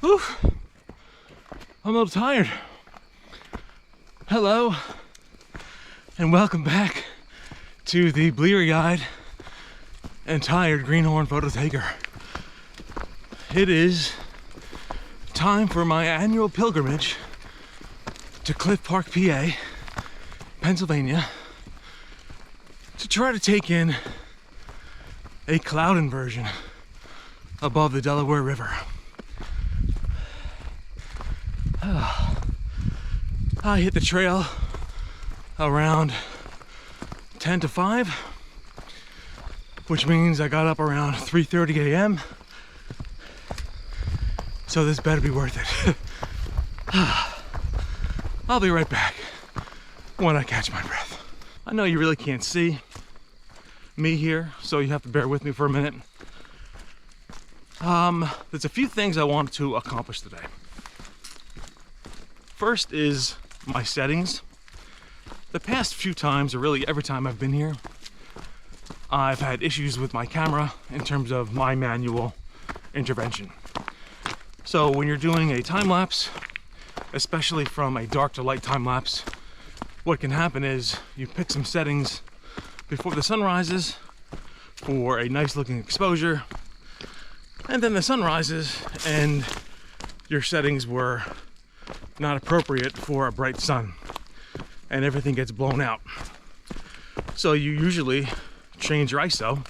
Whew. I'm a little tired. Hello, and welcome back to the bleary-eyed and tired greenhorn photo taker. It is time for my annual pilgrimage to Cliff Park, PA, Pennsylvania, to try to take in a cloud inversion above the Delaware River. I hit the trail around 10 to 5, which means I got up around 3:30 a.m. So this better be worth it. I'll be right back when I catch my breath. I know you really can't see me here, so you have to bear with me for a minute. There's a few things I wanted to accomplish today. First is my settings. The past few times, or really every time I've been here, I've had issues with my camera in terms of my manual intervention. So when you're doing a time lapse, especially from a dark to light time lapse, what can happen is you pick some settings before the sun rises for a nice looking exposure, and then the sun rises and your settings were not appropriate for a bright sun and everything gets blown out. So you usually change your ISO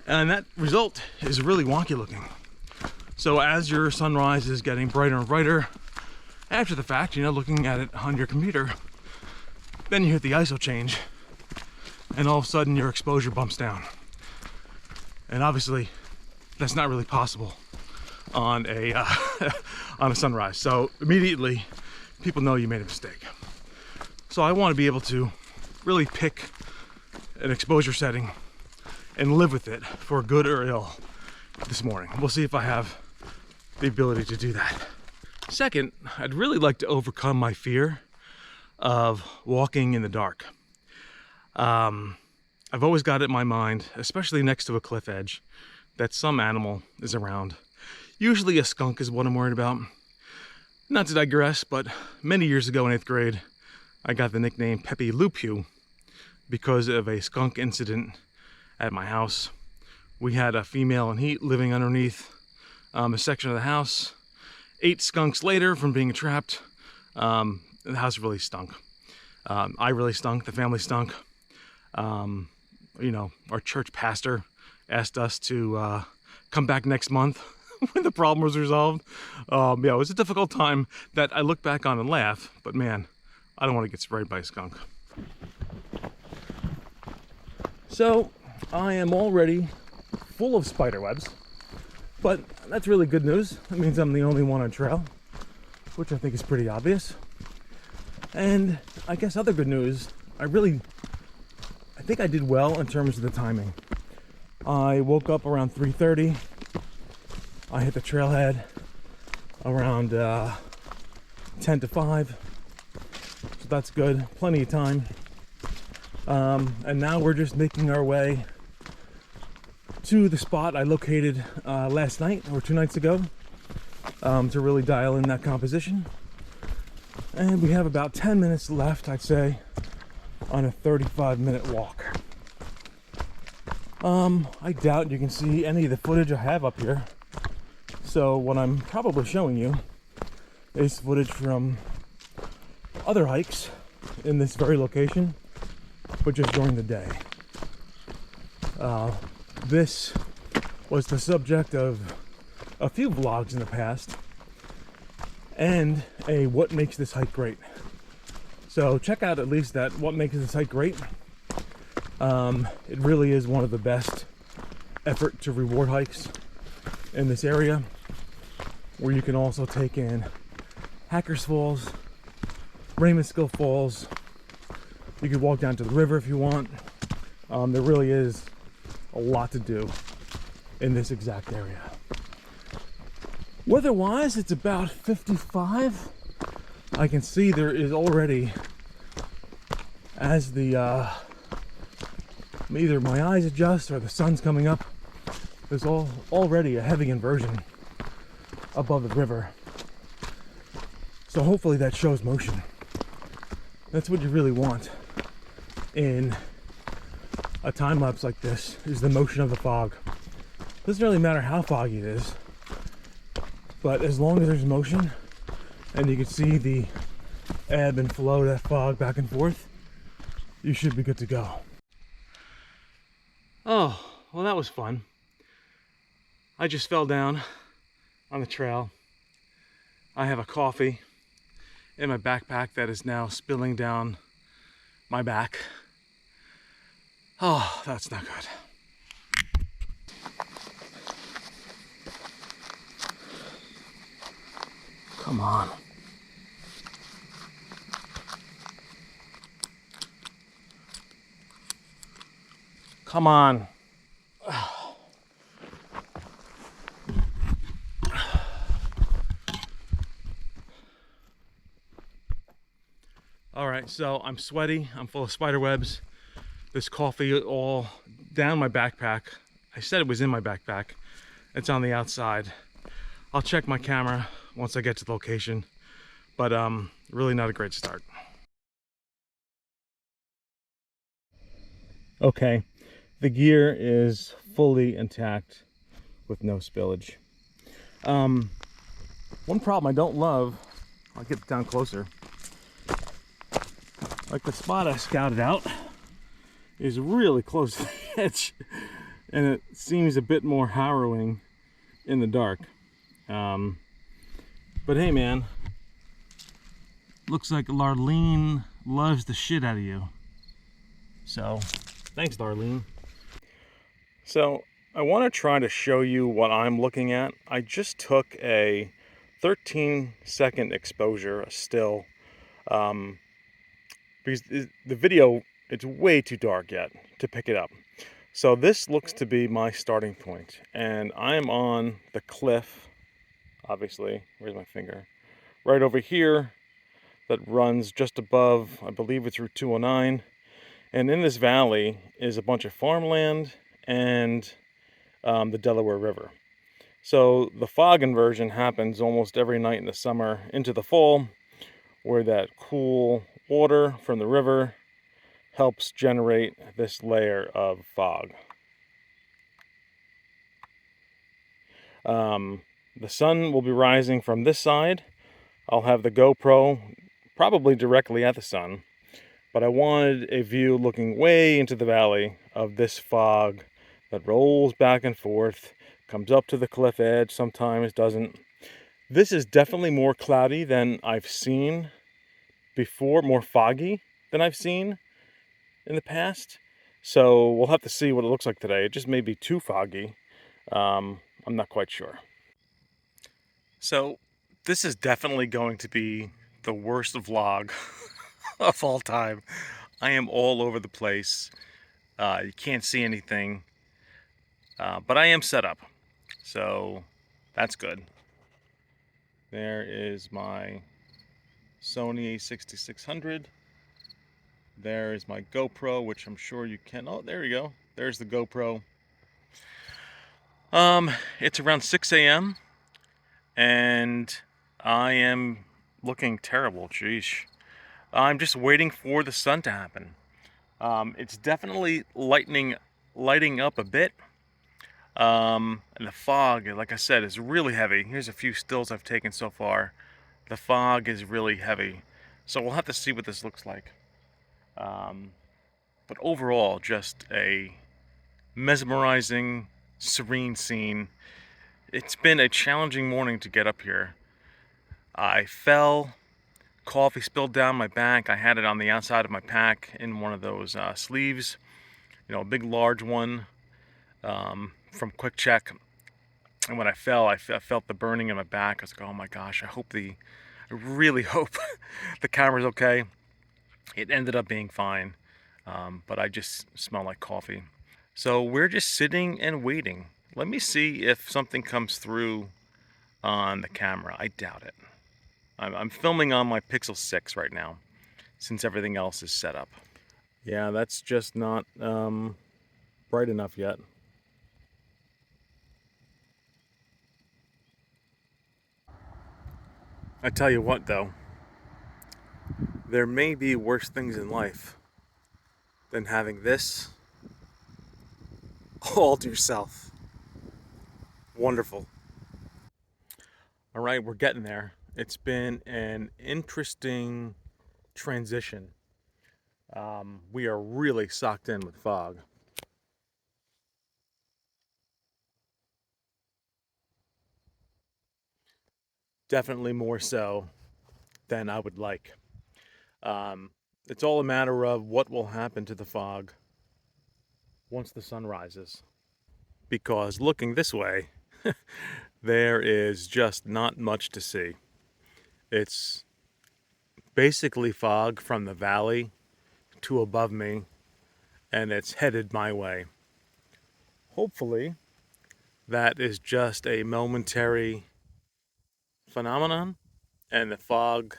and that result is really wonky looking. So as your sunrise is getting brighter and brighter after the fact, looking at it on your computer, then you hit the ISO change and all of a sudden your exposure bumps down. And obviously that's not really possible on a on a sunrise. So immediately people know you made a mistake. So I want to be able to really pick an exposure setting and live with it for good or ill this morning. We'll see if I have the ability to do that. Second, I'd really like to overcome my fear of walking in the dark. I've always got it in my mind, especially next to a cliff edge, that some animal is around. Usually a skunk is what I'm worried about. Not to digress, but many years ago in 8th grade, I got the nickname Pepe Le Pew because of a skunk incident at my house. We had a female in heat living underneath a section of the house. 8 skunks later from being trapped, the house really stunk. I really stunk, the family stunk. Our church pastor asked us to come back next month when the problem was resolved. It was a difficult time that I look back on and laugh, but man, I don't want to get sprayed by a skunk. So I am already full of spider webs, but that's really good news. That means I'm the only one on trail, which I think is pretty obvious. And I guess other good news, I think I did well in terms of the timing. I woke up around 3:30. I hit the trailhead around 10 to 5. So that's good, plenty of time. And now we're just making our way to the spot I located last night or 2 nights ago to really dial in that composition. And we have about 10 minutes left, I'd say, on a 35-minute walk. I doubt you can see any of the footage I have up here. So what I'm probably showing you is footage from other hikes in this very location, but just during the day. This was the subject of a few vlogs in the past and a what makes this hike great. So check out at least that what makes this hike great. It really is one of the best effort to reward hikes in this area, where you can also take in Hackers Falls, Raymond Skill Falls. You could walk down to the river if you want. There really is a lot to do in this exact area. Weather-wise, it's about 55. I can see there is already, as the either my eyes adjust or the sun's coming up, there's already a heavy inversion above the river. So hopefully that shows motion. That's what you really want in a time lapse like this, is the motion of the fog. Doesn't really matter how foggy it is, but as long as there's motion and you can see the ebb and flow of that fog back and forth, you should be good to go. Oh, well, that was fun. I just fell down on the trail. I have a coffee in my backpack that is now spilling down my back. Oh, that's not good. Come on. Come on. All right, so I'm sweaty, I'm full of spider webs. This coffee all down my backpack. I said it was in my backpack. It's on the outside. I'll check my camera once I get to the location, but really not a great start. Okay, the gear is fully intact with no spillage. One problem I don't love, I'll get down closer. Like the spot I scouted out is really close to the edge, and it seems a bit more harrowing in the dark. But hey man, looks like Larlene loves the shit out of you. So thanks, Darlene. So I want to try to show you what I'm looking at. I just took a 13-second exposure, a still, because the video, it's way too dark yet to pick it up. So this looks to be my starting point, and I'm on the cliff, obviously. Where's my finger? Right over here, that runs just above, I believe it's Route 209. And in this valley is a bunch of farmland and the Delaware River. So the fog inversion happens almost every night in the summer into the fall, where that cool water from the river helps generate this layer of fog. The sun will be rising from this side. I'll have the GoPro probably directly at the sun, but I wanted a view looking way into the valley of this fog that rolls back and forth, comes up to the cliff edge, sometimes doesn't. This is definitely more cloudy than I've seen before, more foggy than I've seen in the past. So we'll have to see what it looks like today. It just may be too foggy. I'm not quite sure. So this is definitely going to be the worst vlog of all time. I am all over the place. You can't see anything, but I am set up, so that's good. There is my Sony A6600. There is my GoPro, which I'm sure you can. Oh, there you go. There's the GoPro. It's around 6 a.m. and I am looking terrible. Jeez. I'm just waiting for the sun to happen. It's definitely lighting up a bit. And the fog, like I said, is really heavy. Here's a few stills I've taken so far. The fog is really heavy. So we'll have to see what this looks like. But overall, just a mesmerizing, serene scene. It's been a challenging morning to get up here. I fell, coffee spilled down my back. I had it on the outside of my pack in one of those sleeves, you know, a big large one from Quick Check. And when I fell, I felt the burning in my back. I was like, oh my gosh, I really hope the camera's okay. It ended up being fine, but I just smell like coffee. So we're just sitting and waiting. Let me see if something comes through on the camera. I doubt it. I'm filming on my Pixel 6 right now, since everything else is set up. Yeah, that's just not bright enough yet. I tell you what though, there may be worse things in life than having this all to yourself. Wonderful. All right, we're getting there. It's been an interesting transition. We are really socked in with fog. Definitely more so than I would like. It's all a matter of what will happen to the fog once the sun rises. Because looking this way, there is just not much to see. It's basically fog from the valley to above me, and it's headed my way. Hopefully, that is just a momentary phenomenon, and the fog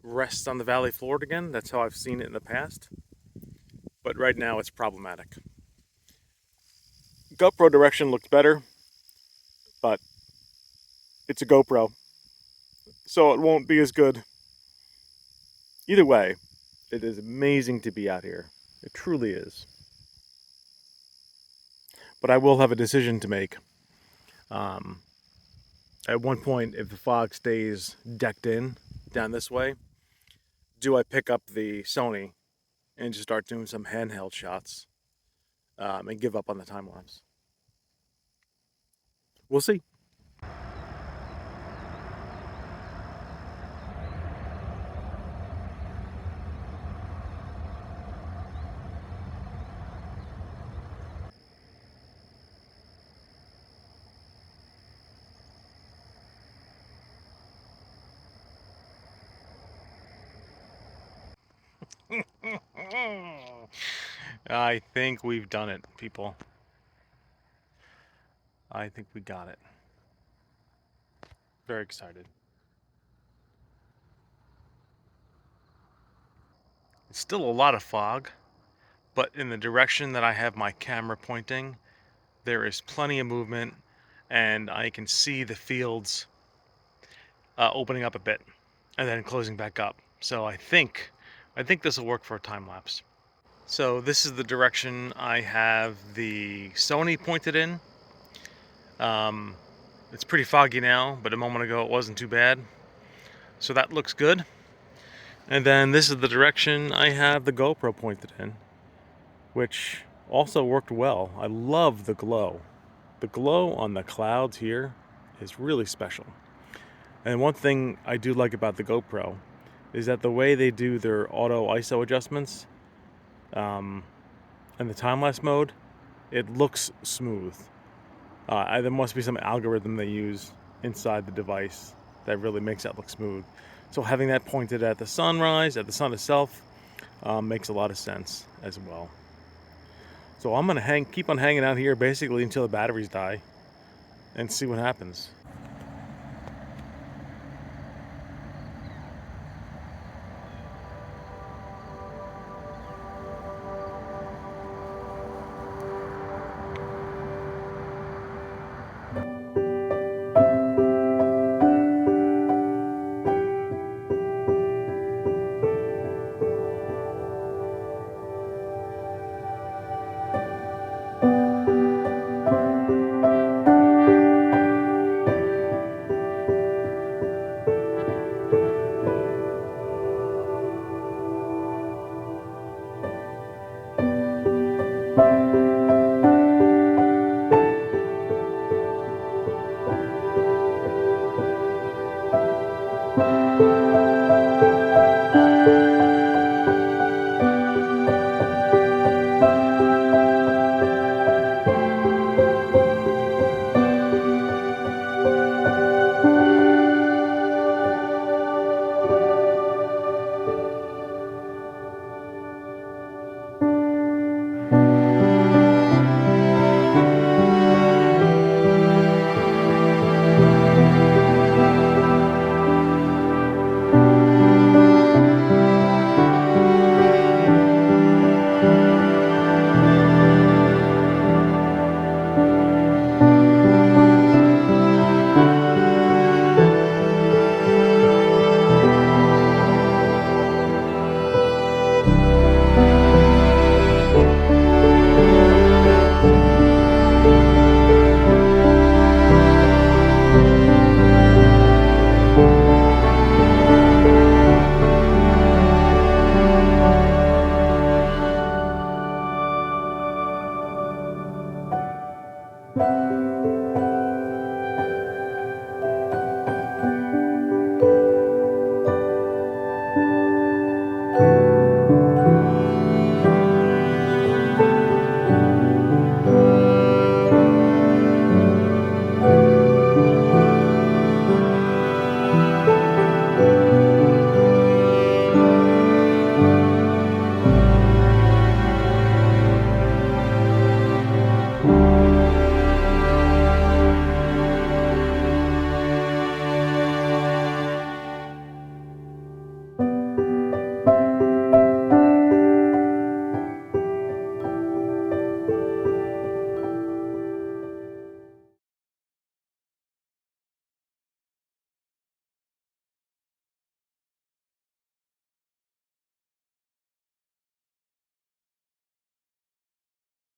rests on the valley floor again. That's how I've seen it in the past. But right now, it's problematic. GoPro direction looked better, but it's a GoPro, so it won't be as good. Either way, it is amazing to be out here. It truly is. But I will have a decision to make. Um, at one point, if the fog stays decked in down this way, do I pick up the Sony and just start doing some handheld shots and give up on the time lapse? We'll see. I think we've done it, people. I think we got it. Very excited. It's still a lot of fog, but in the direction that I have my camera pointing, there is plenty of movement, and I can see the fields opening up a bit and then closing back up. So I think this will work for a time lapse. So this is the direction I have the Sony pointed in. It's pretty foggy now, but a moment ago it wasn't too bad. So that looks good. And then this is the direction I have the GoPro pointed in, which also worked well. I love the glow. The glow on the clouds here is really special. And one thing I do like about the GoPro is that the way they do their auto ISO adjustments and the time-lapse mode, it looks smooth. There must be some algorithm they use inside the device that really makes that look smooth. So having that pointed at the sunrise, at the sun itself, makes a lot of sense as well. So I'm gonna keep on hanging out here basically until the batteries die and see what happens.